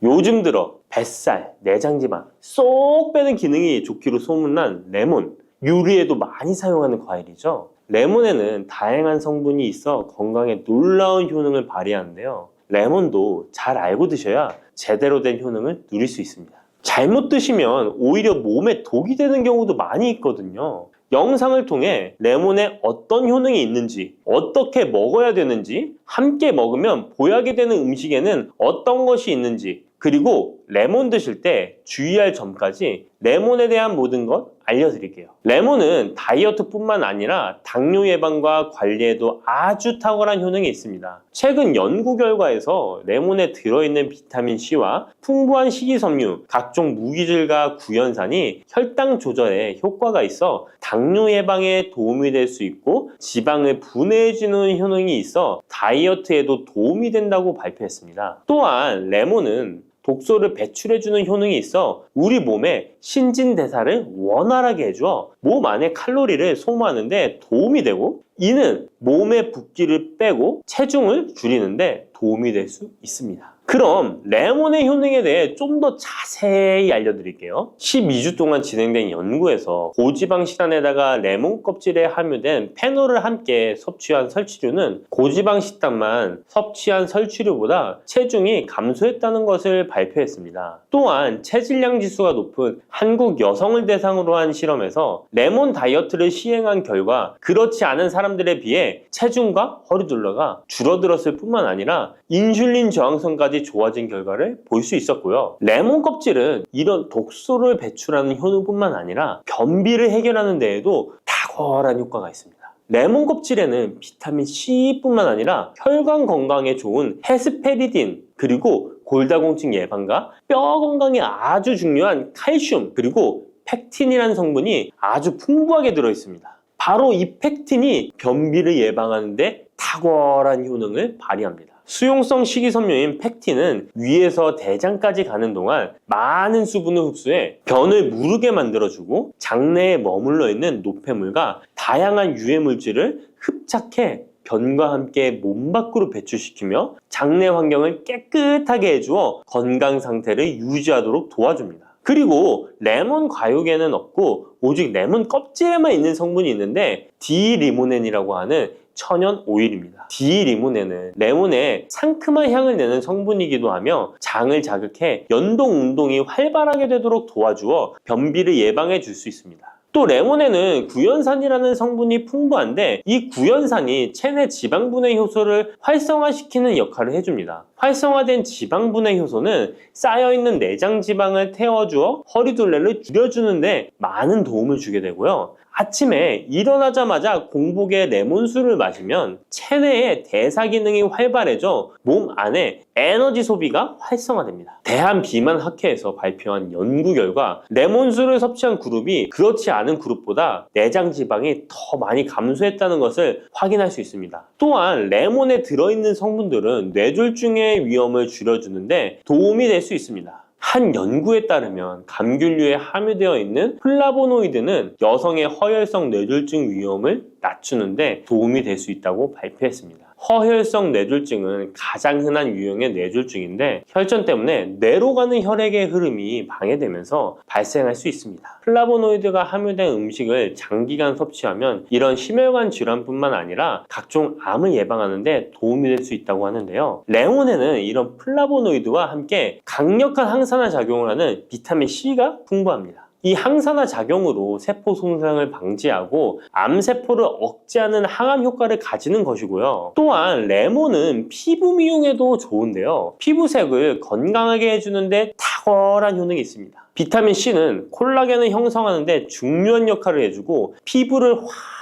요즘 들어 뱃살, 내장지방 쏙 빼는 기능이 좋기로 소문난 레몬, 요리에도 많이 사용하는 과일이죠. 레몬에는 다양한 성분이 있어 건강에 놀라운 효능을 발휘하는데요. 레몬도 잘 알고 드셔야 제대로 된 효능을 누릴 수 있습니다. 잘못 드시면 오히려 몸에 독이 되는 경우도 많이 있거든요. 영상을 통해 레몬에 어떤 효능이 있는지, 어떻게 먹어야 되는지, 함께 먹으면 보약이 되는 음식에는 어떤 것이 있는지, 그리고 레몬 드실 때 주의할 점까지 레몬에 대한 모든 것 알려드릴게요. 레몬은 다이어트뿐만 아니라 당뇨 예방과 관리에도 아주 탁월한 효능이 있습니다. 최근 연구 결과에서 레몬에 들어있는 비타민C와 풍부한 식이섬유, 각종 무기질과 구연산이 혈당 조절에 효과가 있어 당뇨 예방에 도움이 될 수 있고 지방을 분해해주는 효능이 있어 다이어트에도 도움이 된다고 발표했습니다. 또한 레몬은 독소를 배출해주는 효능이 있어 우리 몸의 신진대사를 원활하게 해줘 몸 안에 칼로리를 소모하는데 도움이 되고, 이는 몸의 붓기를 빼고 체중을 줄이는데 도움이 될 수 있습니다. 그럼 레몬의 효능에 대해 좀 더 자세히 알려드릴게요. 12주 동안 진행된 연구에서 고지방 식단에다가 레몬 껍질에 함유된 페놀을 함께 섭취한 설치류는 고지방 식단만 섭취한 설치류보다 체중이 감소했다는 것을 발표했습니다. 또한 체질량 지수가 높은 한국 여성을 대상으로 한 실험에서 레몬 다이어트를 시행한 결과 그렇지 않은 사람들에 비해 체중과 허리둘러가 줄어들었을 뿐만 아니라 인슐린 저항성까지 좋아진 결과를 볼 수 있었고요. 레몬 껍질은 이런 독소를 배출하는 효능뿐만 아니라 변비를 해결하는 데에도 탁월한 효과가 있습니다. 레몬 껍질에는 비타민 C뿐만 아니라 혈관 건강에 좋은 헤스페리딘, 그리고 골다공증 예방과 뼈 건강에 아주 중요한 칼슘, 그리고 펙틴이라는 성분이 아주 풍부하게 들어있습니다. 바로 이 펙틴이 변비를 예방하는 데 탁월한 효능을 발휘합니다. 수용성 식이섬유인 펙틴은 위에서 대장까지 가는 동안 많은 수분을 흡수해 변을 무르게 만들어주고 장내에 머물러 있는 노폐물과 다양한 유해 물질을 흡착해 변과 함께 몸 밖으로 배출시키며 장내 환경을 깨끗하게 해주어 건강 상태를 유지하도록 도와줍니다. 그리고 레몬 과육에는 없고 오직 레몬 껍질에만 있는 성분이 있는데 디리모넨이라고 하는 천연 오일입니다. 디리모넨은 레몬의 상큼한 향을 내는 성분이기도 하며 장을 자극해 연동 운동이 활발하게 되도록 도와주어 변비를 예방해 줄 수 있습니다. 또 레몬에는 구연산이라는 성분이 풍부한데 이 구연산이 체내 지방분해 효소를 활성화시키는 역할을 해줍니다. 활성화된 지방분해 효소는 쌓여있는 내장 지방을 태워주어 허리둘레를 줄여주는데 많은 도움을 주게 되고요. 아침에 일어나자마자 공복에 레몬수를 마시면 체내의 대사 기능이 활발해져 몸 안에 에너지 소비가 활성화됩니다. 대한비만학회에서 발표한 연구 결과 레몬수를 섭취한 그룹이 그렇지 않은 그룹보다 내장 지방이 더 많이 감소했다는 것을 확인할 수 있습니다. 또한 레몬에 들어있는 성분들은 뇌졸중의 위험을 줄여주는데 도움이 될 수 있습니다. 한 연구에 따르면 감귤류에 함유되어 있는 플라보노이드는 여성의 허혈성 뇌졸중 위험을 낮추는데 도움이 될 수 있다고 발표했습니다. 허혈성 뇌졸중은 가장 흔한 유형의 뇌졸중인데 혈전 때문에 뇌로 가는 혈액의 흐름이 방해되면서 발생할 수 있습니다. 플라보노이드가 함유된 음식을 장기간 섭취하면 이런 심혈관 질환뿐만 아니라 각종 암을 예방하는 데 도움이 될 수 있다고 하는데요. 레몬에는 이런 플라보노이드와 함께 강력한 항산화 작용을 하는 비타민 C가 풍부합니다. 이 항산화 작용으로 세포 손상을 방지하고 암세포를 억제하는 항암 효과를 가지는 것이고요. 또한 레몬은 피부 미용에도 좋은데요. 피부색을 건강하게 해주는데 탁월한 효능이 있습니다. 비타민 C는 콜라겐을 형성하는 데 중요한 역할을 해주고 피부를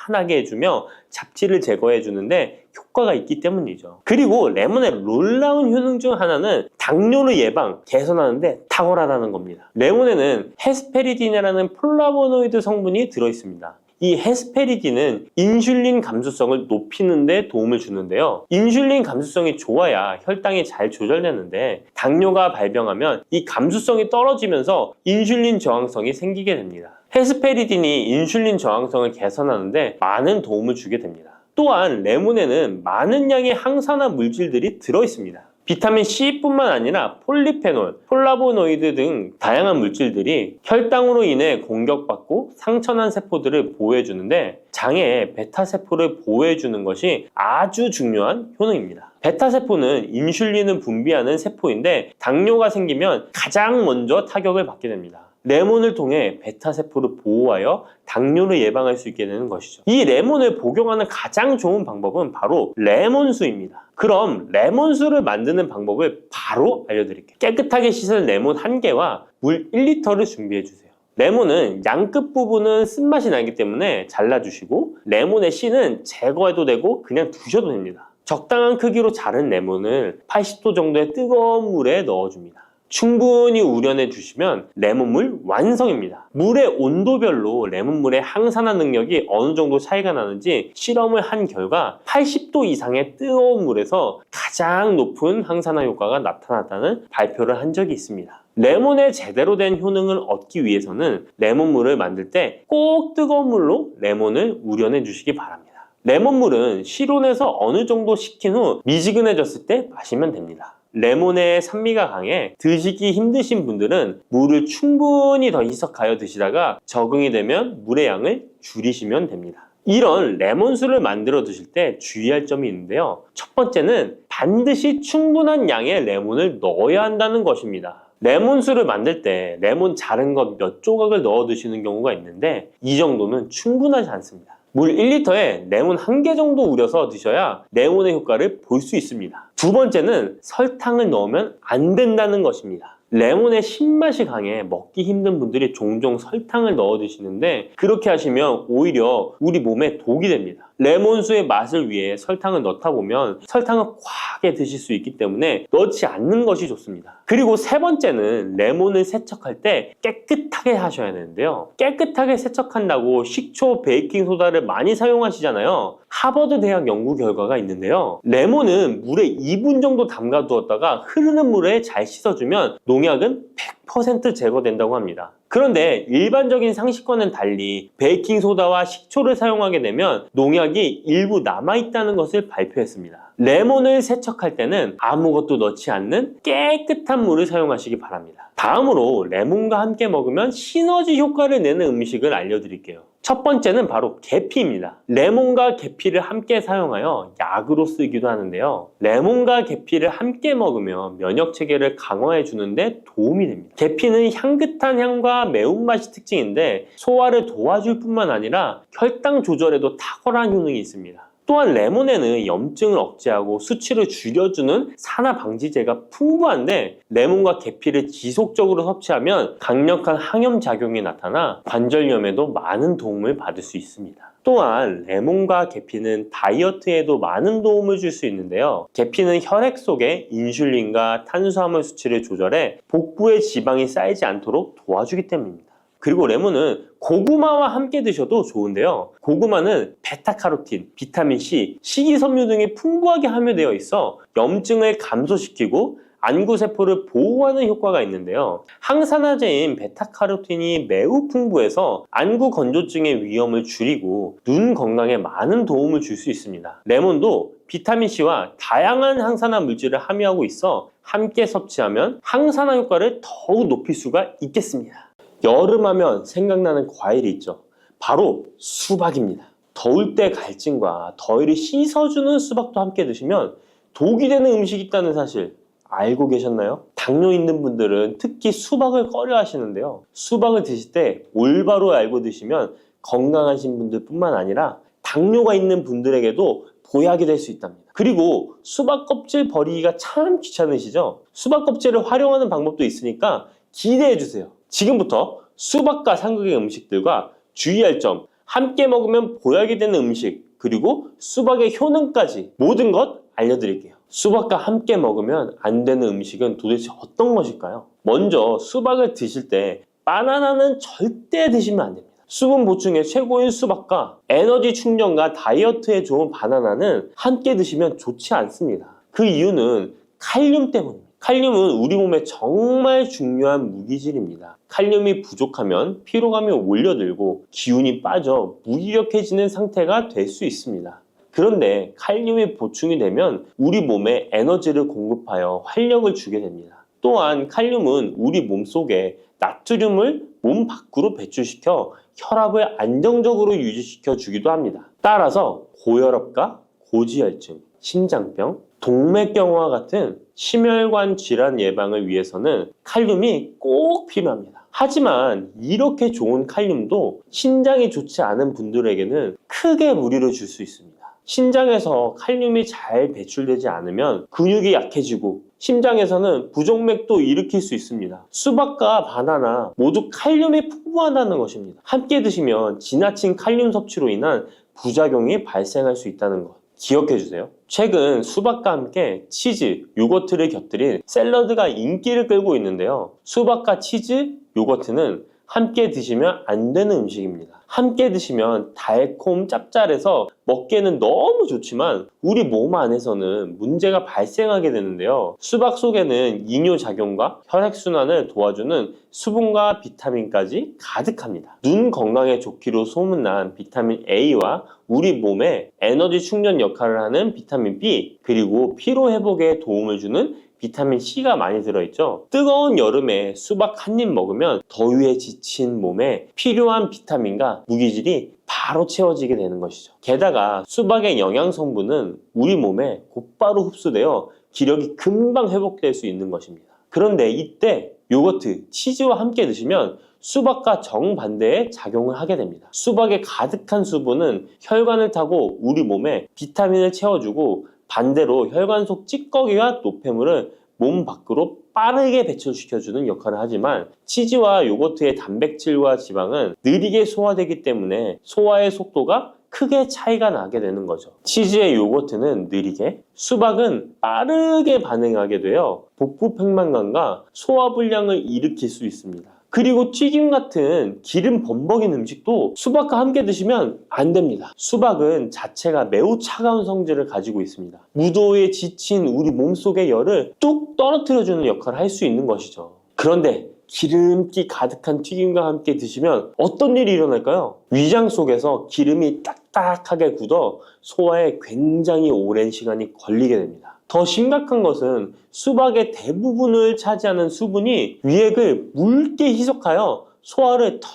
환하게 해주며 잡티를 제거해 주는데 효과가 있기 때문이죠. 그리고 레몬의 놀라운 효능 중 하나는 당뇨를 예방, 개선하는 데 탁월하다는 겁니다. 레몬에는 헤스페리딘이라는 플라보노이드 성분이 들어있습니다. 이 헤스페리딘은 인슐린 감수성을 높이는 데 도움을 주는데요. 인슐린 감수성이 좋아야 혈당이 잘 조절되는데 당뇨가 발병하면 이 감수성이 떨어지면서 인슐린 저항성이 생기게 됩니다. 헤스페리딘이 인슐린 저항성을 개선하는 데 많은 도움을 주게 됩니다. 또한 레몬에는 많은 양의 항산화 물질들이 들어있습니다. 비타민 C뿐만 아니라 폴리페놀, 폴라보노이드 등 다양한 물질들이 혈당으로 인해 공격받고 상처난 세포들을 보호해주는데 장의 베타세포를 보호해주는 것이 아주 중요한 효능입니다. 베타세포는 인슐린을 분비하는 세포인데 당뇨가 생기면 가장 먼저 타격을 받게 됩니다. 레몬을 통해 베타세포를 보호하여 당뇨를 예방할 수 있게 되는 것이죠. 이 레몬을 복용하는 가장 좋은 방법은 바로 레몬수입니다. 그럼 레몬수를 만드는 방법을 바로 알려드릴게요. 깨끗하게 씻은 레몬 1개와 물 1리터를 준비해주세요. 레몬은 양끝 부분은 쓴맛이 나기 때문에 잘라주시고 레몬의 씨는 제거해도 되고 그냥 두셔도 됩니다. 적당한 크기로 자른 레몬을 80도 정도의 뜨거운 물에 넣어줍니다. 충분히 우려내 주시면 레몬물 완성입니다. 물의 온도별로 레몬물의 항산화 능력이 어느 정도 차이가 나는지 실험을 한 결과 80도 이상의 뜨거운 물에서 가장 높은 항산화 효과가 나타났다는 발표를 한 적이 있습니다. 레몬의 제대로 된 효능을 얻기 위해서는 레몬물을 만들 때 꼭 뜨거운 물로 레몬을 우려내 주시기 바랍니다. 레몬물은 실온에서 어느 정도 식힌 후 미지근해졌을 때 마시면 됩니다. 레몬의 산미가 강해 드시기 힘드신 분들은 물을 충분히 더 희석하여 드시다가 적응이 되면 물의 양을 줄이시면 됩니다. 이런 레몬수를 만들어 드실 때 주의할 점이 있는데요. 첫 번째는 반드시 충분한 양의 레몬을 넣어야 한다는 것입니다. 레몬수를 만들 때 레몬 자른 것 몇 조각을 넣어 드시는 경우가 있는데 이 정도는 충분하지 않습니다. 물 1리터에 레몬 1개 정도 우려서 드셔야 레몬의 효과를 볼 수 있습니다. 두 번째는 설탕을 넣으면 안 된다는 것입니다. 레몬의 신맛이 강해 먹기 힘든 분들이 종종 설탕을 넣어 드시는데 그렇게 하시면 오히려 우리 몸에 독이 됩니다. 레몬수의 맛을 위해 설탕을 넣다 보면 설탕을 과하게 드실 수 있기 때문에 넣지 않는 것이 좋습니다. 그리고 세 번째는 레몬을 세척할 때 깨끗하게 하셔야 되는데요. 깨끗하게 세척한다고 식초, 베이킹소다를 많이 사용하시잖아요. 하버드 대학 연구 결과가 있는데요. 레몬은 물에 2분 정도 담가 두었다가 흐르는 물에 잘 씻어주면 농약은 100% 제거된다고 합니다. 그런데 일반적인 상식과는 달리 베이킹소다와 식초를 사용하게 되면 농약이 일부 남아있다는 것을 발표했습니다. 레몬을 세척할 때는 아무것도 넣지 않는 깨끗한 물을 사용하시기 바랍니다. 다음으로 레몬과 함께 먹으면 시너지 효과를 내는 음식을 알려드릴게요. 첫 번째는 바로 계피입니다. 레몬과 계피를 함께 사용하여 약으로 쓰기도 하는데요. 레몬과 계피를 함께 먹으면 면역 체계를 강화해 주는데 도움이 됩니다. 계피는 향긋한 향과 매운맛이 특징인데 소화를 도와줄 뿐만 아니라 혈당 조절에도 탁월한 효능이 있습니다. 또한 레몬에는 염증을 억제하고 수치를 줄여주는 산화 방지제가 풍부한데 레몬과 계피를 지속적으로 섭취하면 강력한 항염 작용이 나타나 관절염에도 많은 도움을 받을 수 있습니다. 또한 레몬과 계피는 다이어트에도 많은 도움을 줄 수 있는데요. 계피는 혈액 속에 인슐린과 탄수화물 수치를 조절해 복부에 지방이 쌓이지 않도록 도와주기 때문입니다. 그리고 레몬은 고구마와 함께 드셔도 좋은데요. 고구마는 베타카로틴, 비타민C, 식이섬유 등이 풍부하게 함유되어 있어 염증을 감소시키고 안구세포를 보호하는 효과가 있는데요. 항산화제인 베타카로틴이 매우 풍부해서 안구 건조증의 위험을 줄이고 눈 건강에 많은 도움을 줄 수 있습니다. 레몬도 비타민C와 다양한 항산화 물질을 함유하고 있어 함께 섭취하면 항산화 효과를 더욱 높일 수가 있겠습니다. 여름하면 생각나는 과일이 있죠. 바로 수박입니다. 더울 때 갈증과 더위를 씻어주는 수박도 함께 드시면 독이 되는 음식이 있다는 사실 알고 계셨나요? 당뇨 있는 분들은 특히 수박을 꺼려 하시는데요. 수박을 드실 때 올바로 알고 드시면 건강하신 분들 뿐만 아니라 당뇨가 있는 분들에게도 보약이 될 수 있답니다. 그리고 수박 껍질 버리기가 참 귀찮으시죠? 수박 껍질을 활용하는 방법도 있으니까 기대해 주세요. 지금부터 수박과 상극의 음식들과 주의할 점, 함께 먹으면 보약이 되는 음식, 그리고 수박의 효능까지 모든 것 알려드릴게요. 수박과 함께 먹으면 안 되는 음식은 도대체 어떤 것일까요? 먼저 수박을 드실 때 바나나는 절대 드시면 안 됩니다. 수분 보충에 최고인 수박과 에너지 충전과 다이어트에 좋은 바나나는 함께 드시면 좋지 않습니다. 그 이유는 칼륨 때문입니다. 칼륨은 우리 몸에 정말 중요한 무기질입니다. 칼륨이 부족하면 피로감이 올려들고 기운이 빠져 무기력해지는 상태가 될 수 있습니다. 그런데 칼륨이 보충이 되면 우리 몸에 에너지를 공급하여 활력을 주게 됩니다. 또한 칼륨은 우리 몸속에 나트륨을 몸 밖으로 배출시켜 혈압을 안정적으로 유지시켜 주기도 합니다. 따라서 고혈압과 고지혈증, 심장병, 동맥경화와 같은 심혈관 질환 예방을 위해서는 칼륨이 꼭 필요합니다. 하지만 이렇게 좋은 칼륨도 신장이 좋지 않은 분들에게는 크게 무리를 줄 수 있습니다. 신장에서 칼륨이 잘 배출되지 않으면 근육이 약해지고 심장에서는 부정맥도 일으킬 수 있습니다. 수박과 바나나 모두 칼륨이 풍부하다는 것입니다. 함께 드시면 지나친 칼륨 섭취로 인한 부작용이 발생할 수 있다는 것 기억해 주세요. 최근 수박과 함께 치즈, 요거트를 곁들인 샐러드가 인기를 끌고 있는데요. 수박과 치즈, 요거트는 함께 드시면 안 되는 음식입니다. 함께 드시면 달콤 짭짤해서 먹기에는 너무 좋지만 우리 몸 안에서는 문제가 발생하게 되는데요. 수박 속에는 이뇨작용과 혈액순환을 도와주는 수분과 비타민까지 가득합니다. 눈 건강에 좋기로 소문난 비타민 A와 우리 몸에 에너지 충전 역할을 하는 비타민 B, 그리고 피로 회복에 도움을 주는 비타민 C가 많이 들어있죠. 뜨거운 여름에 수박 한 입 먹으면 더위에 지친 몸에 필요한 비타민과 무기질이 바로 채워지게 되는 것이죠. 게다가 수박의 영양 성분은 우리 몸에 곧바로 흡수되어 기력이 금방 회복될 수 있는 것입니다. 그런데 이때 요거트, 치즈와 함께 드시면 수박과 정반대의 작용을 하게 됩니다. 수박에 가득한 수분은 혈관을 타고 우리 몸에 비타민을 채워주고 반대로 혈관 속 찌꺼기와 노폐물을 몸 밖으로 빠르게 배출시켜주는 역할을 하지만 치즈와 요거트의 단백질과 지방은 느리게 소화되기 때문에 소화의 속도가 크게 차이가 나게 되는 거죠. 치즈의 요거트는 느리게, 수박은 빠르게 반응하게 되어 복부 팽만감과 소화불량을 일으킬 수 있습니다. 그리고 튀김 같은 기름 범벅인 음식도 수박과 함께 드시면 안 됩니다. 수박은 자체가 매우 차가운 성질을 가지고 있습니다. 무더위에 지친 우리 몸속의 열을 뚝 떨어뜨려주는 역할을 할 수 있는 것이죠. 그런데 기름기 가득한 튀김과 함께 드시면 어떤 일이 일어날까요? 위장 속에서 기름이 딱딱하게 굳어 소화에 굉장히 오랜 시간이 걸리게 됩니다. 더 심각한 것은 수박의 대부분을 차지하는 수분이 위액을 묽게 희석하여 소화를 더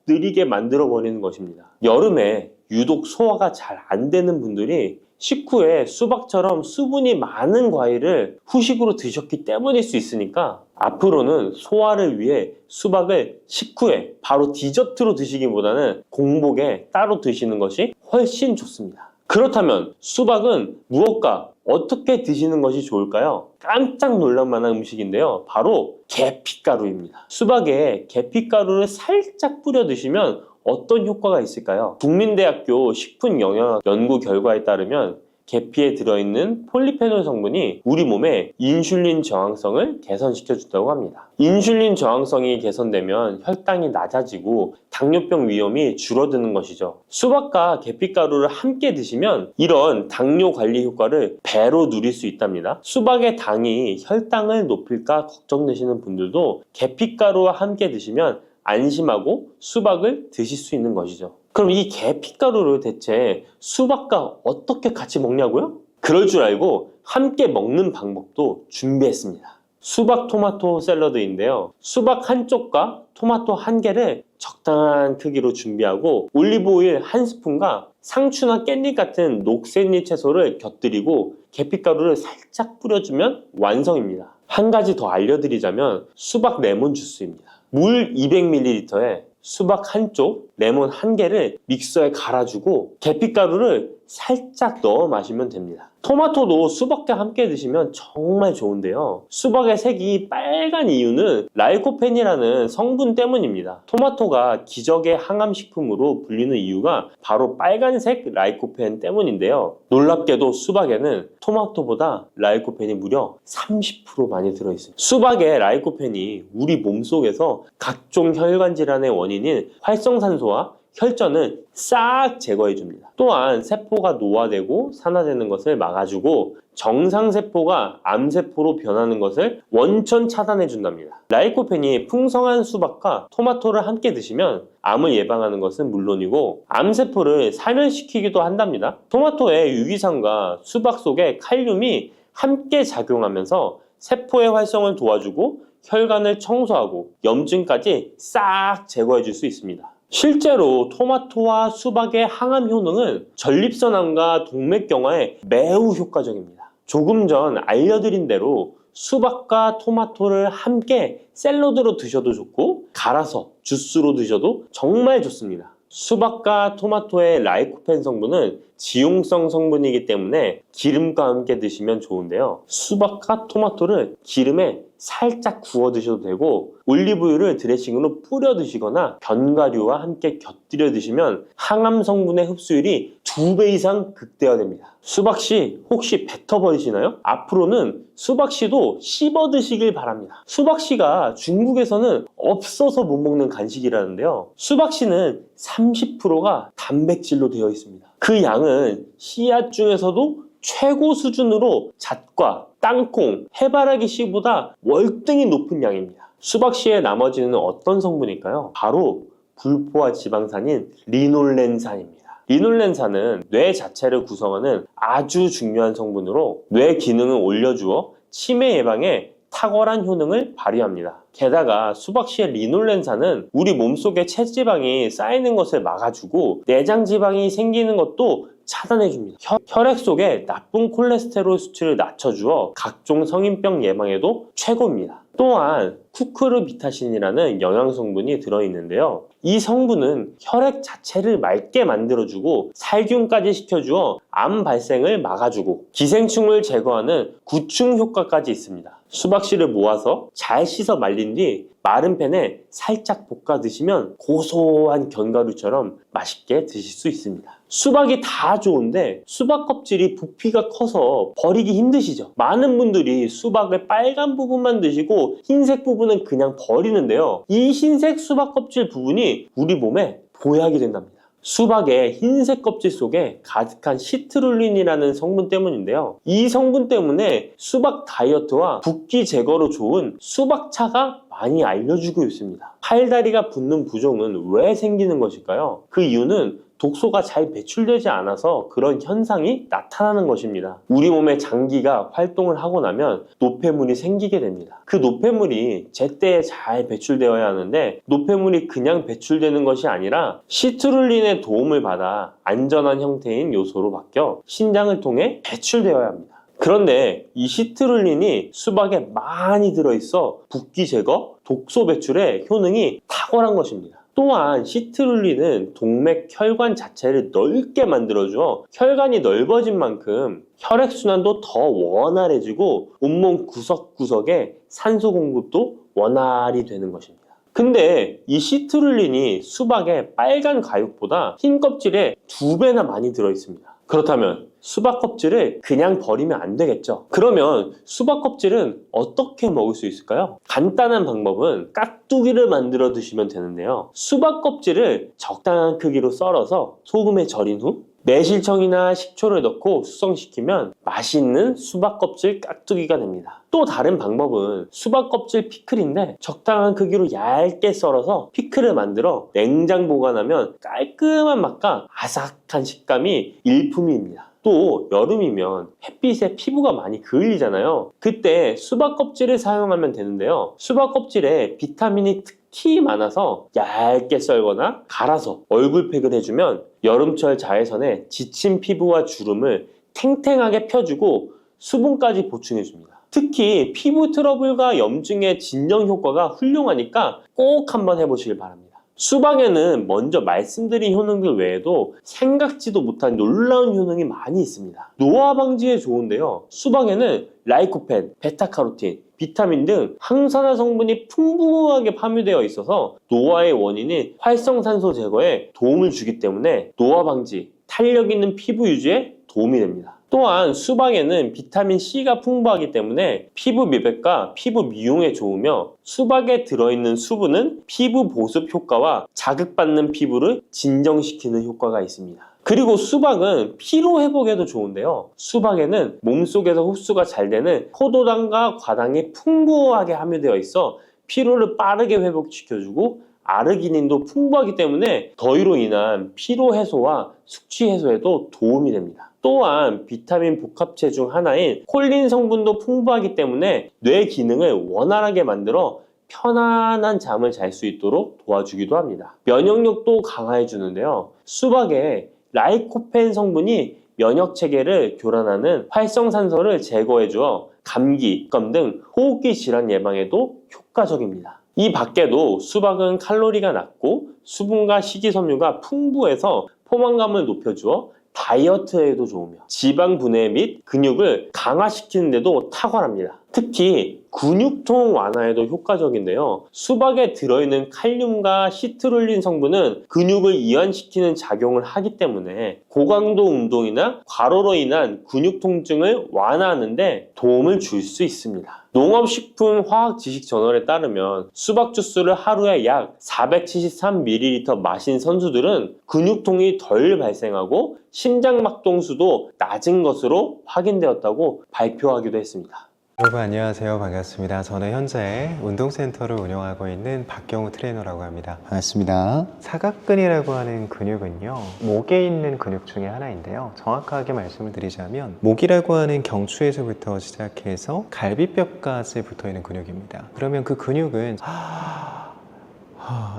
느리게 만들어 버리는 것입니다. 여름에 유독 소화가 잘 안 되는 분들이 식후에 수박처럼 수분이 많은 과일을 후식으로 드셨기 때문일 수 있으니까 앞으로는 소화를 위해 수박을 식후에 바로 디저트로 드시기보다는 공복에 따로 드시는 것이 훨씬 좋습니다. 그렇다면 수박은 무엇과 어떻게 드시는 것이 좋을까요? 깜짝 놀랄만한 음식인데요. 바로 계피가루입니다. 수박에 계피가루를 살짝 뿌려 드시면 어떤 효과가 있을까요? 국민대학교 식품영양학 연구 결과에 따르면 계피에 들어있는 폴리페놀 성분이 우리 몸의 인슐린 저항성을 개선시켜준다고 합니다. 인슐린 저항성이 개선되면 혈당이 낮아지고 당뇨병 위험이 줄어드는 것이죠. 수박과 계피가루를 함께 드시면 이런 당뇨 관리 효과를 배로 누릴 수 있답니다. 수박의 당이 혈당을 높일까 걱정되시는 분들도 계피가루와 함께 드시면 안심하고 수박을 드실 수 있는 것이죠. 그럼 이 계피가루를 대체 수박과 어떻게 같이 먹냐고요? 그럴 줄 알고 함께 먹는 방법도 준비했습니다. 수박 토마토 샐러드인데요. 수박 한쪽과 토마토 한 개를 적당한 크기로 준비하고 올리브오일 한 스푼과 상추나 깻잎 같은 녹색잎 채소를 곁들이고 계피가루를 살짝 뿌려주면 완성입니다. 한 가지 더 알려드리자면 수박 레몬 주스입니다. 물 200ml에 수박 한쪽, 레몬 한 개를 믹서에 갈아주고 계피가루를 살짝 넣어 마시면 됩니다. 토마토도 수박과 함께 드시면 정말 좋은데요. 수박의 색이 빨간 이유는 라이코펜이라는 성분 때문입니다. 토마토가 기적의 항암식품으로 불리는 이유가 바로 빨간색 라이코펜 때문인데요. 놀랍게도 수박에는 토마토보다 라이코펜이 무려 30% 많이 들어있습니다. 수박의 라이코펜이 우리 몸속에서 각종 혈관 질환의 원인인 활성산소와 혈전을 싹 제거해줍니다. 또한 세포가 노화되고 산화되는 것을 막아주고 정상세포가 암세포로 변하는 것을 원천 차단해 준답니다. 라이코펜이 풍성한 수박과 토마토를 함께 드시면 암을 예방하는 것은 물론이고 암세포를 살멸시키기도 한답니다. 토마토의 유기산과 수박 속의 칼륨이 함께 작용하면서 세포의 활성을 도와주고 혈관을 청소하고 염증까지 싹 제거해 줄 수 있습니다. 실제로 토마토와 수박의 항암 효능은 전립선암과 동맥경화에 매우 효과적입니다. 조금 전 알려드린 대로 수박과 토마토를 함께 샐러드로 드셔도 좋고 갈아서 주스로 드셔도 정말 좋습니다. 수박과 토마토의 라이코펜 성분은 지용성 성분이기 때문에 기름과 함께 드시면 좋은데요. 수박과 토마토를 기름에 살짝 구워 드셔도 되고 올리브유를 드레싱으로 뿌려 드시거나 견과류와 함께 곁들여 드시면 항암 성분의 흡수율이 2배 이상 극대화됩니다. 수박씨 혹시 뱉어버리시나요? 앞으로는 수박씨도 씹어 드시길 바랍니다. 수박씨가 중국에서는 없어서 못 먹는 간식이라는데요. 수박씨는 30%가 단백질로 되어 있습니다. 그 양은 씨앗 중에서도 최고 수준으로 잣과 땅콩, 해바라기 씨보다 월등히 높은 양입니다. 수박씨의 나머지는 어떤 성분일까요? 바로 불포화 지방산인 리놀렌산입니다. 리놀렌산은 뇌 자체를 구성하는 아주 중요한 성분으로 뇌 기능을 올려주어 치매 예방에 탁월한 효능을 발휘합니다. 게다가 수박씨의 리놀렌산은 우리 몸속에 체지방이 쌓이는 것을 막아주고 내장지방이 생기는 것도 차단해줍니다. 혈액 속에 나쁜 콜레스테롤 수치를 낮춰주어 각종 성인병 예방에도 최고입니다. 또한 쿠크르비타신이라는 영양성분이 들어있는데요. 이 성분은 혈액 자체를 맑게 만들어주고 살균까지 시켜주어 암 발생을 막아주고 기생충을 제거하는 구충 효과까지 있습니다. 수박씨를 모아서 잘 씻어 말린 뒤 마른 팬에 살짝 볶아 드시면 고소한 견과류처럼 맛있게 드실 수 있습니다. 수박이 다 좋은데 수박 껍질이 부피가 커서 버리기 힘드시죠? 많은 분들이 수박의 빨간 부분만 드시고 흰색 부분은 그냥 버리는데요. 이 흰색 수박 껍질 부분이 우리 몸에 보약이 된답니다. 수박의 흰색 껍질 속에 가득한 시트룰린이라는 성분 때문인데요. 이 성분 때문에 수박 다이어트와 붓기 제거로 좋은 수박차가 많이 알려지고 있습니다. 팔다리가 붓는 부종은 왜 생기는 것일까요? 그 이유는 독소가 잘 배출되지 않아서 그런 현상이 나타나는 것입니다. 우리 몸의 장기가 활동을 하고 나면 노폐물이 생기게 됩니다. 그 노폐물이 제때에 잘 배출되어야 하는데 노폐물이 그냥 배출되는 것이 아니라 시트룰린의 도움을 받아 안전한 형태인 요소로 바뀌어 신장을 통해 배출되어야 합니다. 그런데 이 시트룰린이 수박에 많이 들어있어 붓기 제거, 독소 배출에 효능이 탁월한 것입니다. 또한 시트룰린은 동맥 혈관 자체를 넓게 만들어줘 혈관이 넓어진 만큼 혈액순환도 더 원활해지고 온몸 구석구석에 산소 공급도 원활히 되는 것입니다. 근데 이 시트룰린이 수박의 빨간 가육보다 흰 껍질에 2배나 많이 들어있습니다. 그렇다면 수박 껍질을 그냥 버리면 안 되겠죠. 그러면 수박 껍질은 어떻게 먹을 수 있을까요? 간단한 방법은 깍두기를 만들어 드시면 되는데요. 수박 껍질을 적당한 크기로 썰어서 소금에 절인 후 매실청이나 식초를 넣고 숙성시키면 맛있는 수박 껍질 깍두기가 됩니다. 또 다른 방법은 수박 껍질 피클인데 적당한 크기로 얇게 썰어서 피클을 만들어 냉장 보관하면 깔끔한 맛과 아삭한 식감이 일품입니다. 또 여름이면 햇빛에 피부가 많이 그을리잖아요. 그때 수박 껍질을 사용하면 되는데요. 수박 껍질에 비타민이 특히 많아서 얇게 썰거나 갈아서 얼굴팩을 해주면 여름철 자외선에 지친 피부와 주름을 탱탱하게 펴주고 수분까지 보충해줍니다. 특히 피부 트러블과 염증의 진정 효과가 훌륭하니까 꼭 한번 해보시길 바랍니다. 수박에는 먼저 말씀드린 효능들 외에도 생각지도 못한 놀라운 효능이 많이 있습니다. 노화 방지에 좋은데요. 수박에는 라이코펜, 베타카로틴, 비타민 등 항산화 성분이 풍부하게 함유되어 있어서 노화의 원인인 활성산소 제거에 도움을 주기 때문에 노화 방지, 탄력 있는 피부 유지에 도움이 됩니다. 또한 수박에는 비타민 C가 풍부하기 때문에 피부 미백과 피부 미용에 좋으며 수박에 들어있는 수분은 피부 보습 효과와 자극받는 피부를 진정시키는 효과가 있습니다. 그리고 수박은 피로 회복에도 좋은데요. 수박에는 몸속에서 흡수가 잘 되는 포도당과 과당이 풍부하게 함유되어 있어 피로를 빠르게 회복시켜주고 아르기닌도 풍부하기 때문에 더위로 인한 피로 해소와 숙취 해소에도 도움이 됩니다. 또한 비타민 복합체 중 하나인 콜린 성분도 풍부하기 때문에 뇌 기능을 원활하게 만들어 편안한 잠을 잘 수 있도록 도와주기도 합니다. 면역력도 강화해 주는데요. 수박에 라이코펜 성분이 면역 체계를 교란하는 활성산소를 제거해 주어 감기, 독감 등 호흡기 질환 예방에도 효과적입니다. 이 밖에도 수박은 칼로리가 낮고 수분과 식이섬유가 풍부해서 포만감을 높여주어 다이어트에도 좋으며 지방 분해 및 근육을 강화시키는 데도 탁월합니다. 특히 근육통 완화에도 효과적인데요. 수박에 들어있는 칼륨과 시트룰린 성분은 근육을 이완시키는 작용을 하기 때문에 고강도 운동이나 과로로 인한 근육 통증을 완화하는 데 도움을 줄 수 있습니다. 농업식품화학지식저널에 따르면 수박 주스를 하루에 약 473ml 마신 선수들은 근육통이 덜 발생하고 심장막동수도 낮은 것으로 확인되었다고 발표하기도 했습니다. 여러분 안녕하세요. 반갑습니다. 저는 현재 운동센터를 운영하고 있는 박경우 트레이너라고 합니다. 반갑습니다. 사각근이라고 하는 근육은요, 목에 있는 근육 중에 하나인데요. 정확하게 말씀을 드리자면 목이라고 하는 경추에서부터 시작해서 갈비뼈까지 붙어있는 근육입니다. 그러면 그 근육은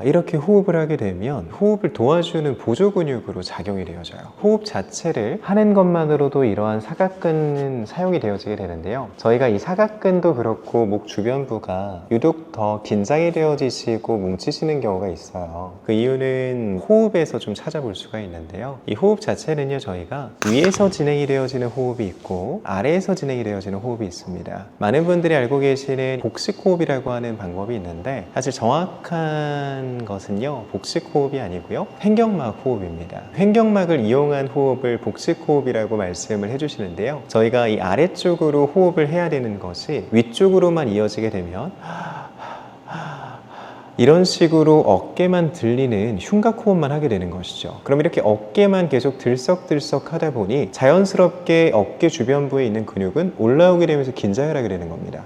이렇게 호흡을 하게 되면 호흡을 도와주는 보조 근육으로 작용이 되어져요. 호흡 자체를 하는 것만으로도 이러한 사각근은 사용이 되어지게 되는데요. 저희가 이 사각근도 그렇고 목 주변부가 유독 더 긴장이 되어지시고 뭉치시는 경우가 있어요. 그 이유는 호흡에서 좀 찾아볼 수가 있는데요. 이 호흡 자체는요, 저희가 위에서 진행이 되어지는 호흡이 있고 아래에서 진행이 되어지는 호흡이 있습니다. 많은 분들이 알고 계시는 복식호흡이라고 하는 방법이 있는데 사실 정확한 것은요, 복식호흡이 아니고요, 횡격막 호흡입니다. 횡격막을 이용한 호흡을 복식호흡이라고 말씀을 해주시는데요. 저희가 이 아래쪽으로 호흡을 해야 되는 것이 위쪽으로만 이어지게 되면 이런 식으로 어깨만 들리는 흉곽 호흡만 하게 되는 것이죠. 그럼 이렇게 어깨만 계속 들썩들썩 하다 보니 자연스럽게 어깨 주변부에 있는 근육은 올라오게 되면서 긴장을 하게 되는 겁니다.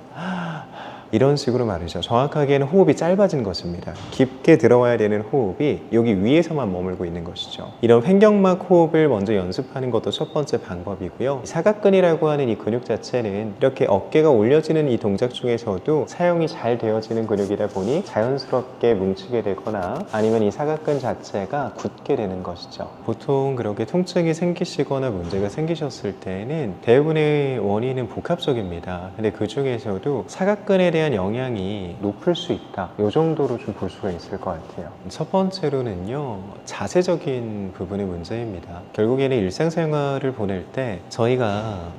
이런 식으로 말이죠. 정확하게는 호흡이 짧아진 것입니다. 깊게 들어와야 되는 호흡이 여기 위에서만 머물고 있는 것이죠. 이런 횡격막 호흡을 먼저 연습하는 것도 첫 번째 방법이고요. 사각근이라고 하는 이 근육 자체는 이렇게 어깨가 올려지는 이 동작 중에서도 사용이 잘 되어지는 근육이다 보니 자연스럽게 뭉치게 되거나 아니면 이 사각근 자체가 굳게 되는 것이죠. 보통 그렇게 통증이 생기시거나 문제가 생기셨을 때는 대부분의 원인은 복합적입니다. 근데 그 중에서도 사각근에 대한 영향이 높을 수 있다, 이 정도로 좀 볼 수가 있을 것 같아요. 첫 번째로는요, 자세적인 부분의 문제입니다. 결국에는 일상생활을 보낼 때 저희가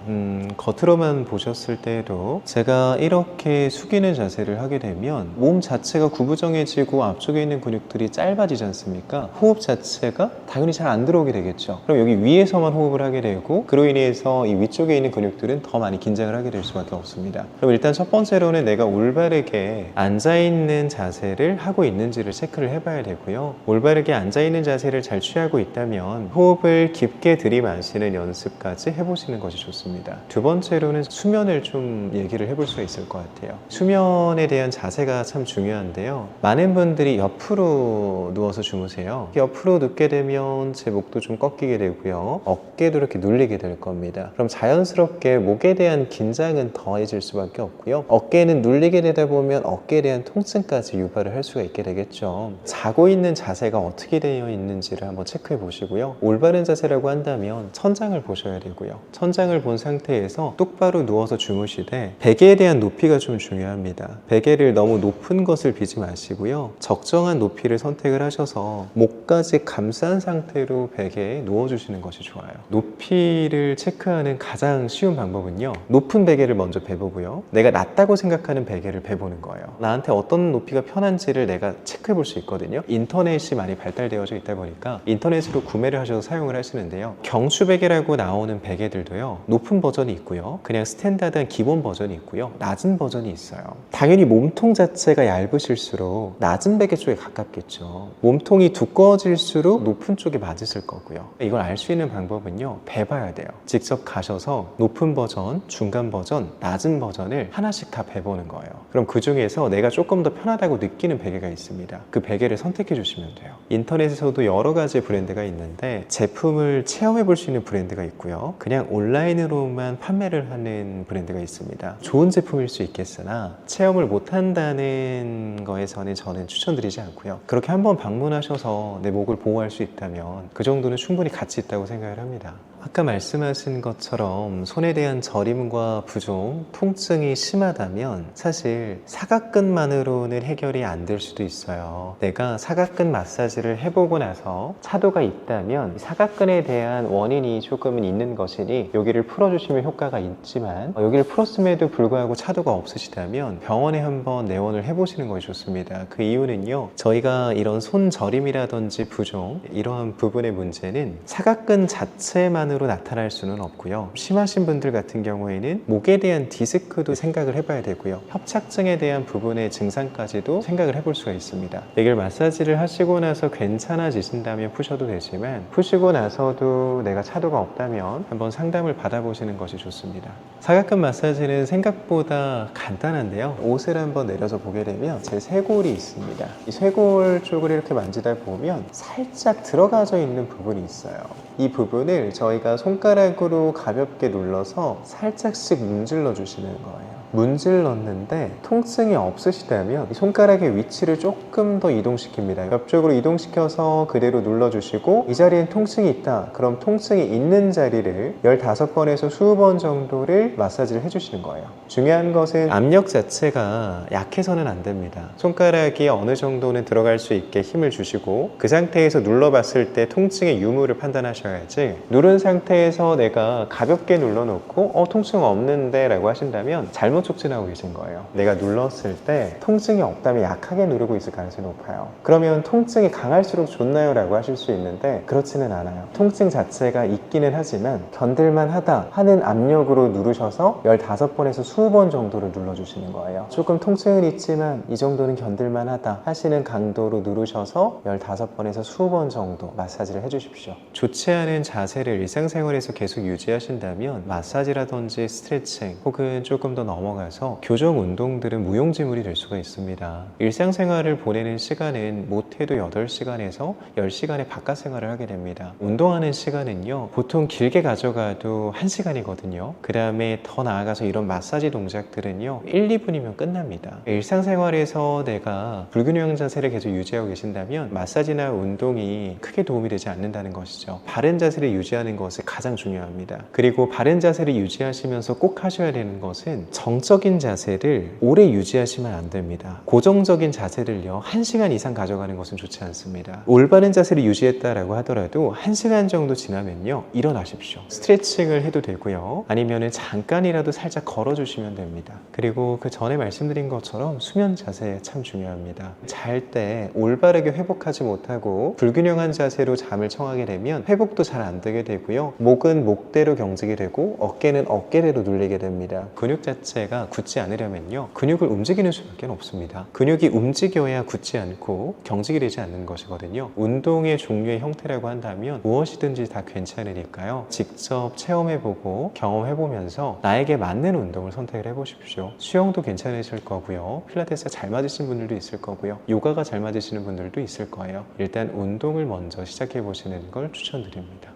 겉으로만 보셨을 때에도 제가 이렇게 숙이는 자세를 하게 되면 몸 자체가 구부정해지고 앞쪽에 있는 근육들이 짧아지지 않습니까? 호흡 자체가 당연히 잘 안 들어오게 되겠죠. 그럼 여기 위에서만 호흡을 하게 되고 그로 인해서 이 위쪽에 있는 근육들은 더 많이 긴장을 하게 될 수밖에 없습니다. 그럼 일단 첫 번째로는 내가 올바르게 앉아있는 자세를 하고 있는지를 체크를 해봐야 되고요. 올바르게 앉아있는 자세를 잘 취하고 있다면 호흡을 깊게 들이마시는 연습까지 해보시는 것이 좋습니다. 두 번째로는 수면을 좀 얘기를 해볼 수가 있을 것 같아요. 수면에 대한 자세가 참 중요한데요. 많은 분들이 옆으로 누워서 주무세요. 옆으로 눕게 되면 제 목도 좀 꺾이게 되고요. 어깨도 이렇게 눌리게 될 겁니다. 그럼 자연스럽게 목에 대한 긴장은 더해질 수밖에 없고요. 어깨는 눌리게 되다 보면 어깨에 대한 통증까지 유발을 할 수가 있게 되겠죠. 자고 있는 자세가 어떻게 되어 있는지를 한번 체크해 보시고요. 올바른 자세라고 한다면 천장을 보셔야 되고요. 천장을 본 상태에서 똑바로 누워서 주무시되 베개에 대한 높이가 좀 중요합니다. 베개를 너무 높은 것을 비지 마시고요. 적정한 높이를 선택을 하셔서 목까지 감싼 상태로 베개에 누워주시는 것이 좋아요. 높이를 체크하는 가장 쉬운 방법은요, 높은 베개를 먼저 베보고요. 내가 낮다고 생각하는 있는 베개를 베보는 거예요. 나한테 어떤 높이가 편한지를 내가 체크해 볼 수 있거든요. 인터넷이 많이 발달되어져 있다 보니까 인터넷으로 구매를 하셔서 사용을 하시는데요. 경추 베개라고 나오는 베개들도요, 높은 버전이 있고요, 그냥 스탠다드한 기본 버전이 있고요, 낮은 버전이 있어요. 당연히 몸통 자체가 얇으실수록 낮은 베개 쪽에 가깝겠죠. 몸통이 두꺼워질수록 높은 쪽에 맞으실 거고요. 이걸 알 수 있는 방법은요, 베봐야 돼요. 직접 가셔서 높은 버전, 중간 버전, 낮은 버전을 하나씩 다 베보는 거예요. 그럼 그 중에서 내가 조금 더 편하다고 느끼는 베개가 있습니다. 그 베개를 선택해 주시면 돼요. 인터넷에서도 여러 가지 브랜드가 있는데 제품을 체험해 볼 수 있는 브랜드가 있고요, 그냥 온라인으로만 판매를 하는 브랜드가 있습니다. 좋은 제품일 수 있겠으나 체험을 못 한다는 거에서는 저는 추천드리지 않고요, 그렇게 한번 방문하셔서 내 목을 보호할 수 있다면 그 정도는 충분히 가치 있다고 생각을 합니다. 아까 말씀하신 것처럼 손에 대한 저림과 부종, 통증이 심하다면 사실 사각근만으로는 해결이 안 될 수도 있어요. 내가 사각근 마사지를 해보고 나서 차도가 있다면 사각근에 대한 원인이 조금은 있는 것이니 여기를 풀어주시면 효과가 있지만, 여기를 풀었음에도 불구하고 차도가 없으시다면 병원에 한번 내원을 해보시는 것이 좋습니다. 그 이유는요, 저희가 이런 손 저림이라든지 부종, 이러한 부분의 문제는 사각근 자체만으로 나타날 수는 없고요, 심하신 분들 같은 경우에는 목에 대한 디스크도 생각을 해봐야 되고요, 협착증에 대한 부분의 증상까지도 생각을 해볼 수가 있습니다. 이걸 마사지를 하시고 나서 괜찮아지신다면 푸셔도 되지만, 푸시고 나서도 내가 차도가 없다면 한번 상담을 받아보시는 것이 좋습니다. 사각근 마사지는 생각보다 간단한데요, 옷을 한번 내려서 보게 되면 제 쇄골이 있습니다. 이 쇄골 쪽을 이렇게 만지다 보면 살짝 들어가져 있는 부분이 있어요. 이 부분을 저희가 손가락으로 가볍게 눌러서 살짝씩 문질러 주시는 거예요. 문질렀는데 통증이 없으시다면 이 손가락의 위치를 조금 더 이동시킵니다. 옆쪽으로 이동시켜서 그대로 눌러주시고, 이 자리엔 통증이 있다, 그럼 통증이 있는 자리를 15번에서 20번 정도를 마사지를 해주시는 거예요. 중요한 것은 압력 자체가 약해서는 안 됩니다. 손가락이 어느 정도는 들어갈 수 있게 힘을 주시고, 그 상태에서 눌러봤을 때 통증의 유무를 판단하셔야지, 누른 상태에서 내가 가볍게 눌러놓고 통증 없는데 라고 하신다면 잘못 촉진하고 계신 거예요. 내가 눌렀을 때 통증이 없다면 약하게 누르고 있을 가능성이 높아요. 그러면 통증이 강할수록 좋나요? 라고 하실 수 있는데 그렇지는 않아요. 통증 자체가 있기는 하지만 견딜만 하다 하는 압력으로 누르셔서 15번에서 20번 정도를 눌러주시는 거예요. 조금 통증은 있지만 이 정도는 견딜만 하다 하시는 강도로 누르셔서 15번에서 20번 정도 마사지를 해주십시오. 좋지 않은 자세를 일상생활에서 계속 유지하신다면 마사지라든지 스트레칭 혹은 조금 더 넘어가서 교정 운동들은 무용지물이 될 수가 있습니다. 일상생활을 보내는 시간은 못해도 8시간에서 10시간의 바깥 생활을 하게 됩니다. 운동하는 시간은요, 보통 길게 가져가도 1시간이거든요. 그 다음에 더 나아가서 이런 마사지 동작들은요 1, 2분이면 끝납니다. 일상생활에서 내가 불균형 자세를 계속 유지하고 계신다면 마사지나 운동이 크게 도움이 되지 않는다는 것이죠. 바른 자세를 유지하는 것이 가장 중요합니다. 그리고 바른 자세를 유지하시면서 꼭 하셔야 되는 것은 정적인 자세를 오래 유지하시면 안 됩니다. 고정적인 자세를요 1시간 이상 가져가는 것은 좋지 않습니다. 올바른 자세를 유지했다라고 하더라도 1시간 정도 지나면요 일어나십시오. 스트레칭을 해도 되고요, 아니면 잠깐이라도 살짝 걸어주시면 됩니다. 그리고 그 전에 말씀드린 것처럼 수면 자세 참 중요합니다. 잘 때 올바르게 회복하지 못하고 불균형한 자세로 잠을 청하게 되면 회복도 잘 안 되게 되고요, 목은 목대로 경직이 되고 어깨는 어깨대로 눌리게 됩니다. 근육 자체가 굳지 않으려면요 근육을 움직이는 수밖에 없습니다. 근육이 움직여야 굳지 않고 경직이 되지 않는 것이거든요. 운동의 종류의 형태라고 한다면 무엇이든지 다 괜찮으니까요, 직접 체험해보고 경험해보면서 나에게 맞는 운동을 선택을 해보십시오. 수영도 괜찮으실 거고요, 필라테스가 잘 맞으시는 분들도 있을 거고요, 요가가 잘 맞으시는 분들도 있을 거예요. 일단 운동을 먼저 시작해보시는 걸 추천드립니다.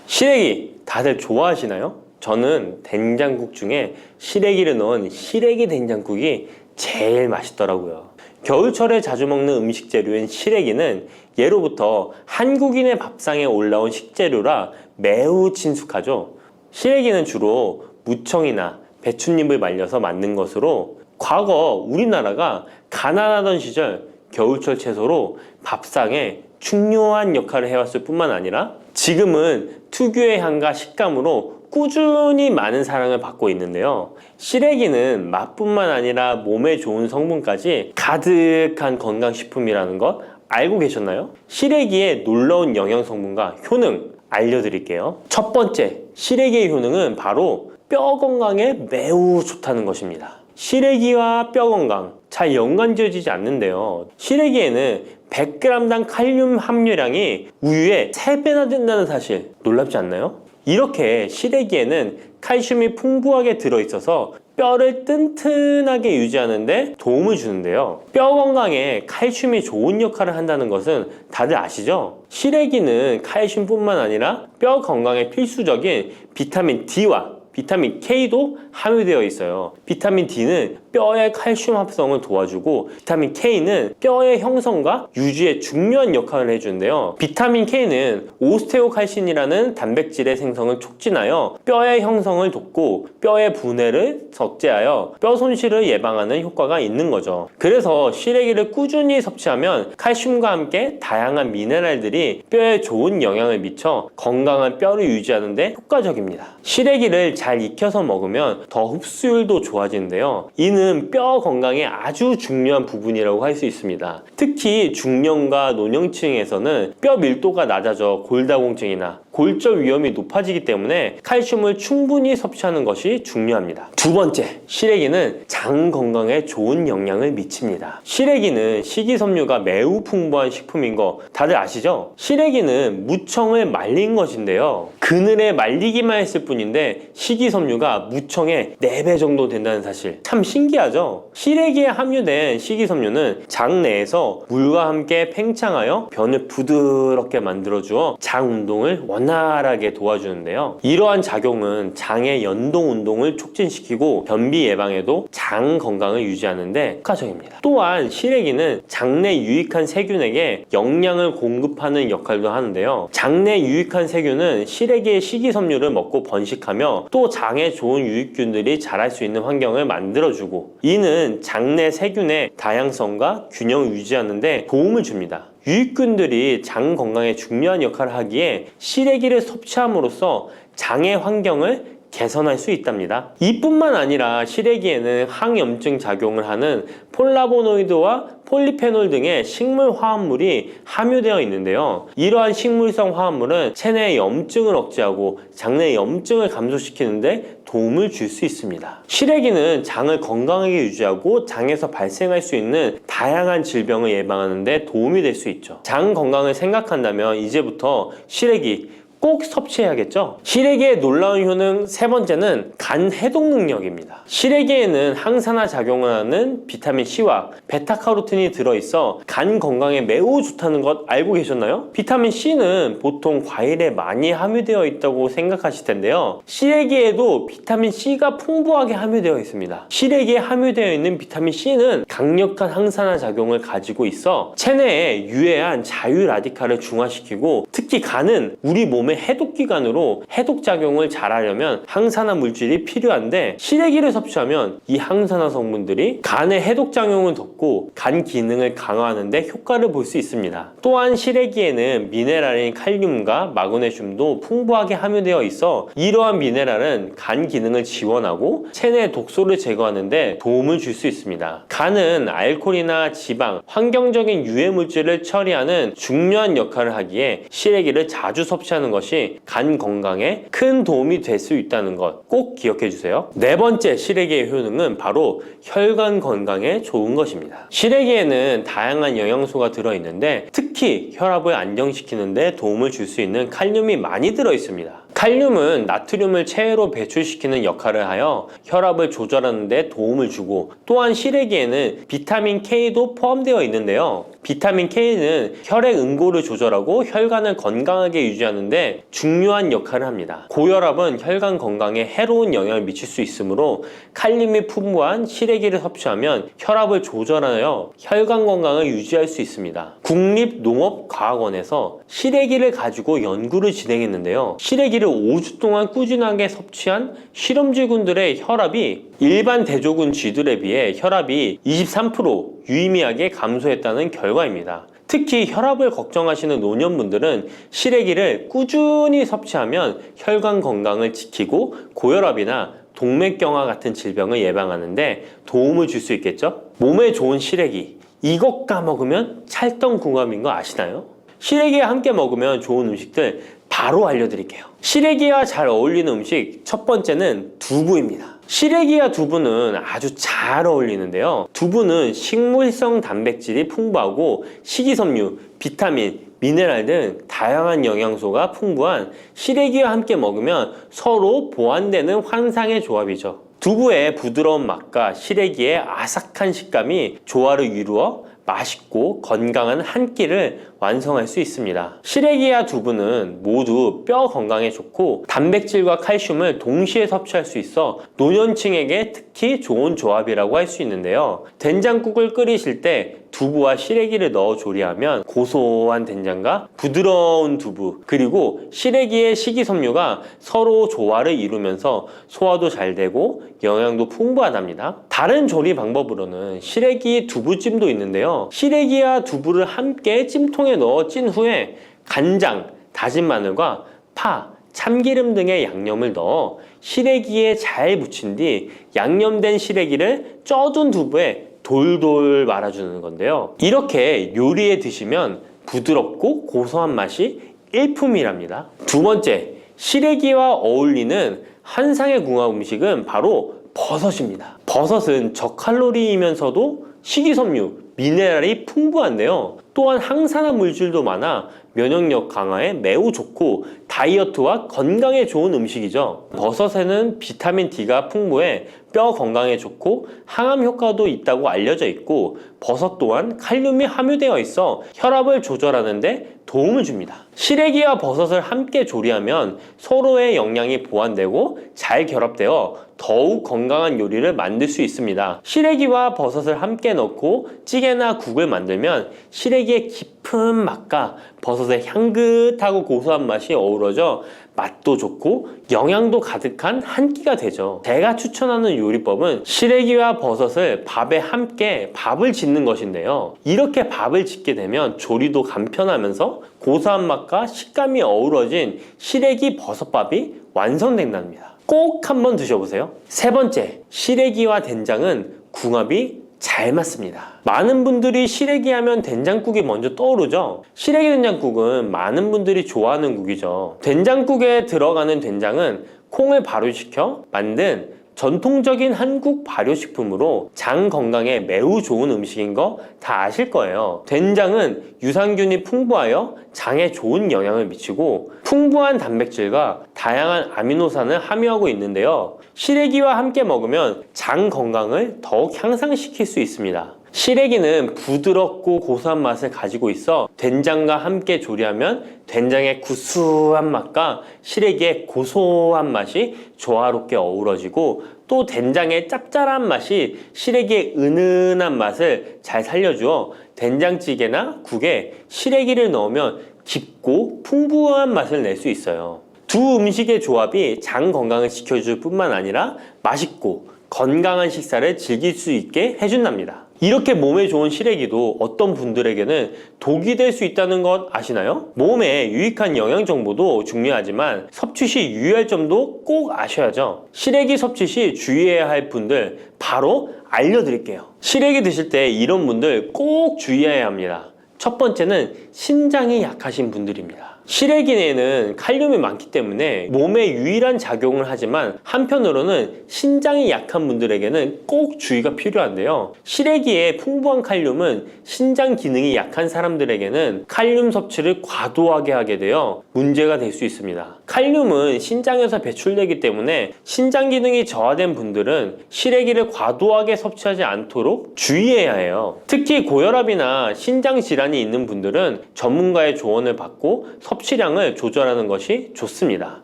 시래기 다들 좋아하시나요? 저는 된장국 중에 시래기를 넣은 시래기 된장국이 제일 맛있더라고요. 겨울철에 자주 먹는 음식 재료인 시래기는 예로부터 한국인의 밥상에 올라온 식재료라 매우 친숙하죠. 시래기는 주로 무청이나 배춧잎을 말려서 만든 것으로 과거 우리나라가 가난하던 시절 겨울철 채소로 밥상에 중요한 역할을 해왔을 뿐만 아니라 지금은 특유의 향과 식감으로 꾸준히 많은 사랑을 받고 있는데요. 시래기는 맛뿐만 아니라 몸에 좋은 성분까지 가득한 건강식품이라는 것 알고 계셨나요? 시래기의 놀라운 영양 성분과 효능 알려드릴게요. 첫 번째, 시래기의 효능은 바로 뼈 건강에 매우 좋다는 것입니다. 시래기와 뼈 건강 잘 연관지어지지 않는데요. 시래기에는 100g당 칼륨 함유량이 우유의 3배나 된다는 사실 놀랍지 않나요? 이렇게 시래기에는 칼슘이 풍부하게 들어있어서 뼈를 튼튼하게 유지하는 데 도움을 주는데요. 뼈 건강에 칼슘이 좋은 역할을 한다는 것은 다들 아시죠? 시래기는 칼슘뿐만 아니라 뼈 건강에 필수적인 비타민 D와 비타민 K도 함유되어 있어요. 비타민 D는 뼈의 칼슘 합성을 도와주고 비타민 K는 뼈의 형성과 유지에 중요한 역할을 해주는데요. 비타민 K는 오스테오칼신이라는 단백질의 생성을 촉진하여 뼈의 형성을 돕고 뼈의 분해를 억제하여 뼈 손실을 예방하는 효과가 있는 거죠. 그래서 시래기를 꾸준히 섭취하면 칼슘과 함께 다양한 미네랄들이 뼈에 좋은 영향을 미쳐 건강한 뼈를 유지하는 데 효과적입니다. 시래기를 잘 익혀서 먹으면 더 흡수율도 좋아지는데요. 이는 뼈 건강에 아주 중요한 부분이라고 할 수 있습니다. 특히 중년과 노년층에서는 뼈 밀도가 낮아져 골다공증이나 골절 위험이 높아지기 때문에 칼슘을 충분히 섭취하는 것이 중요합니다. 두 번째, 시래기는 장 건강에 좋은 영향을 미칩니다. 시래기는 식이섬유가 매우 풍부한 식품인 거 다들 아시죠? 시래기는 무청을 말린 것인데요. 그늘에 말리기만 했을 뿐인데 식이섬유가 무청의 4배 정도 된다는 사실 참 신기하죠? 시래기에 함유된 식이섬유는 장 내에서 물과 함께 팽창하여 변을 부드럽게 만들어주어 장 운동을 원활하게 도와주는데요. 이러한 작용은 장의 연동 운동을 촉진시키고 변비 예방에도 장 건강을 유지하는데 효과적입니다. 또한 시래기는 장내 유익한 세균에게 영양을 공급하는 역할도 하는데요. 장내 유익한 세균은 시래기의 식이섬유를 먹고 번식하며 또 장에 좋은 유익균들이 자랄 수 있는 환경을 만들어주고 이는 장내 세균의 다양성과 균형을 유지하는 데 도움을 줍니다. 유익균들이 장 건강에 중요한 역할을 하기에 시래기를 섭취함으로써 장의 환경을 개선할 수 있답니다. 이뿐만 아니라 시래기에는 항염증 작용을 하는 폴라보노이드와 폴리페놀 등의 식물 화합물이 함유되어 있는데요. 이러한 식물성 화합물은 체내의 염증을 억제하고 장내 염증을 감소시키는데 도움을 줄 수 있습니다. 시래기는 장을 건강하게 유지하고 장에서 발생할 수 있는 다양한 질병을 예방하는 데 도움이 될 수 있죠. 장 건강을 생각한다면 이제부터 시래기 꼭 섭취해야겠죠? 시래기의 놀라운 효능 세 번째는 간 해독 능력입니다. 시래기에는 항산화 작용을 하는 비타민 C와 베타카로틴이 들어있어 간 건강에 매우 좋다는 것 알고 계셨나요? 비타민 C는 보통 과일에 많이 함유되어 있다고 생각하실 텐데요. 시래기에도 비타민 C가 풍부하게 함유되어 있습니다. 시래기에 함유되어 있는 비타민 C는 강력한 항산화 작용을 가지고 있어 체내에 유해한 자유 라디칼을 중화시키고 특히 간은 우리 몸의 해독기관으로 해독작용을 잘하려면 항산화 물질이 필요한데 시래기를 섭취하면 이 항산화 성분들이 간의 해독작용을 돕고 간 기능을 강화하는 데 효과를 볼 수 있습니다. 또한 시래기에는 미네랄인 칼륨과 마그네슘도 풍부하게 함유되어 있어 이러한 미네랄은 간 기능을 지원하고 체내 독소를 제거하는 데 도움을 줄 수 있습니다. 간은 알코올이나 지방, 환경적인 유해 물질을 처리하는 중요한 역할을 하기에 시래기를 자주 섭취하는 것이 간 건강에 큰 도움이 될 수 있다는 것 꼭 기억해 주세요. 네 번째 시래기의 효능은 바로 혈관 건강에 좋은 것입니다. 시래기에는 다양한 영양소가 들어있는데 특히 혈압을 안정시키는 데 도움을 줄 수 있는 칼륨이 많이 들어있습니다. 칼륨은 나트륨을 체외로 배출시키는 역할을 하여 혈압을 조절하는 데 도움을 주고 또한 시래기에는 비타민 K도 포함되어 있는데요. 비타민 K는 혈액 응고를 조절하고 혈관을 건강하게 유지하는 데 중요한 역할을 합니다. 고혈압은 혈관 건강에 해로운 영향을 미칠 수 있으므로 칼륨이 풍부한 시래기를 섭취하면 혈압을 조절하여 혈관 건강을 유지할 수 있습니다. 국립농업과학원에서 시래기를 가지고 연구를 진행했는데요. 시래기를 5주 동안 꾸준하게 섭취한 실험쥐군들의 혈압이 일반 대조군 쥐들에 비해 혈압이 23% 유의미하게 감소했다는 결과입니다. 특히 혈압을 걱정하시는 노년분들은 시래기를 꾸준히 섭취하면 혈관 건강을 지키고 고혈압이나 동맥경화 같은 질병을 예방하는데 도움을 줄 수 있겠죠? 몸에 좋은 시래기, 이것 까먹으면 찰떡궁합인 거 아시나요? 시래기와 함께 먹으면 좋은 음식들 바로 알려드릴게요. 시래기와 잘 어울리는 음식 첫 번째는 두부입니다. 시래기와 두부는 아주 잘 어울리는데요. 두부는 식물성 단백질이 풍부하고 식이섬유, 비타민, 미네랄 등 다양한 영양소가 풍부한 시래기와 함께 먹으면 서로 보완되는 환상의 조합이죠. 두부의 부드러운 맛과 시래기의 아삭한 식감이 조화를 이루어 맛있고 건강한 한 끼를 완성할 수 있습니다. 시래기와 두부는 모두 뼈 건강에 좋고 단백질과 칼슘을 동시에 섭취할 수 있어 노년층에게 특히 좋은 조합이라고 할 수 있는데요. 된장국을 끓이실 때 두부와 시래기를 넣어 조리하면 고소한 된장과 부드러운 두부 그리고 시래기의 식이섬유가 서로 조화를 이루면서 소화도 잘 되고 영양도 풍부하답니다. 다른 조리 방법으로는 시래기 두부찜도 있는데요. 시래기와 두부를 함께 찜통에 넣어 찐 후에 간장, 다진 마늘과 파, 참기름 등의 양념을 넣어 시래기에 잘 묻힌 뒤 양념된 시래기를 쪄둔 두부에 돌돌 말아주는 건데요. 이렇게 요리에 드시면 부드럽고 고소한 맛이 일품이랍니다. 두 번째, 시래기와 어울리는 한상의 궁합 음식은 바로 버섯입니다. 버섯은 저칼로리이면서도 식이섬유, 미네랄이 풍부한데요. 또한 항산화 물질도 많아 면역력 강화에 매우 좋고 다이어트와 건강에 좋은 음식이죠. 버섯에는 비타민 D가 풍부해 뼈 건강에 좋고 항암 효과도 있다고 알려져 있고 버섯 또한 칼륨이 함유되어 있어 혈압을 조절하는 데 도움을 줍니다. 시래기와 버섯을 함께 조리하면 서로의 영양이 보완되고 잘 결합되어 더욱 건강한 요리를 만들 수 있습니다. 시래기와 버섯을 함께 넣고 찌개나 국을 만들면 시래기의 깊은 맛과 버섯의 향긋하고 고소한 맛이 어우러져 맛도 좋고 영양도 가득한 한 끼가 되죠. 제가 추천하는 요리법은 시래기와 버섯을 밥에 함께 밥을 짓는 것인데요. 이렇게 밥을 짓게 되면 조리도 간편하면서 고소한 맛과 식감이 어우러진 시래기 버섯밥이 완성된답니다. 꼭 한번 드셔보세요. 세 번째, 시래기와 된장은 궁합이 잘 맞습니다. 많은 분들이 시래기 하면 된장국이 먼저 떠오르죠. 시래기 된장국은 많은 분들이 좋아하는 국이죠. 된장국에 들어가는 된장은 콩을 발효시켜 만든 전통적인 한국 발효식품으로 장 건강에 매우 좋은 음식인 거 다 아실 거예요. 된장은 유산균이 풍부하여 장에 좋은 영향을 미치고 풍부한 단백질과 다양한 아미노산을 함유하고 있는데요. 시래기와 함께 먹으면 장 건강을 더욱 향상시킬 수 있습니다. 시래기는 부드럽고 고소한 맛을 가지고 있어 된장과 함께 조리하면 된장의 구수한 맛과 시래기의 고소한 맛이 조화롭게 어우러지고 또 된장의 짭짤한 맛이 시래기의 은은한 맛을 잘 살려주어 된장찌개나 국에 시래기를 넣으면 깊고 풍부한 맛을 낼 수 있어요. 두 음식의 조합이 장 건강을 지켜줄 뿐만 아니라 맛있고 건강한 식사를 즐길 수 있게 해준답니다. 이렇게 몸에 좋은 시래기도 어떤 분들에게는 독이 될 수 있다는 것 아시나요? 몸에 유익한 영양 정보도 중요하지만 섭취 시 유의할 점도 꼭 아셔야죠. 시래기 섭취 시 주의해야 할 분들 바로 알려드릴게요. 시래기 드실 때 이런 분들 꼭 주의해야 합니다. 첫 번째는 신장이 약하신 분들입니다. 시래기에는 칼륨이 많기 때문에 몸에 유일한 작용을 하지만 한편으로는 신장이 약한 분들에게는 꼭 주의가 필요한데요. 시래기의 풍부한 칼륨은 신장 기능이 약한 사람들에게는 칼륨 섭취를 과도하게 하게 되어 문제가 될 수 있습니다. 칼륨은 신장에서 배출되기 때문에 신장 기능이 저하된 분들은 시래기를 과도하게 섭취하지 않도록 주의해야 해요. 특히 고혈압이나 신장 질환이 있는 분들은 전문가의 조언을 받고 섭취량을 조절하는 것이 좋습니다.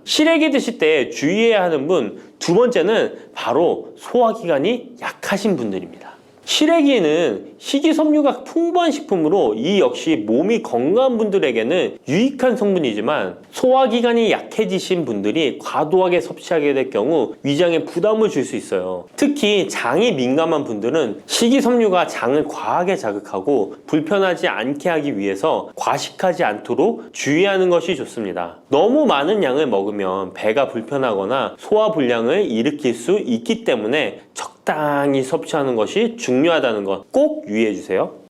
시래기 드실 때 주의해야 하는 분 두 번째는 바로 소화기관이 약하신 분들입니다. 시래기에는 식이섬유가 풍부한 식품으로 이 역시 몸이 건강한 분들에게는 유익한 성분이지만 소화기관이 약해지신 분들이 과도하게 섭취하게 될 경우 위장에 부담을 줄 수 있어요. 특히 장이 민감한 분들은 식이섬유가 장을 과하게 자극하고 불편하지 않게 하기 위해서 과식하지 않도록 주의하는 것이 좋습니다. 너무 많은 양을 먹으면 배가 불편하거나 소화불량을 일으킬 수 있기 때문에 적당히 섭취하는 것이 중요하다는 것 꼭 유의해 주세요.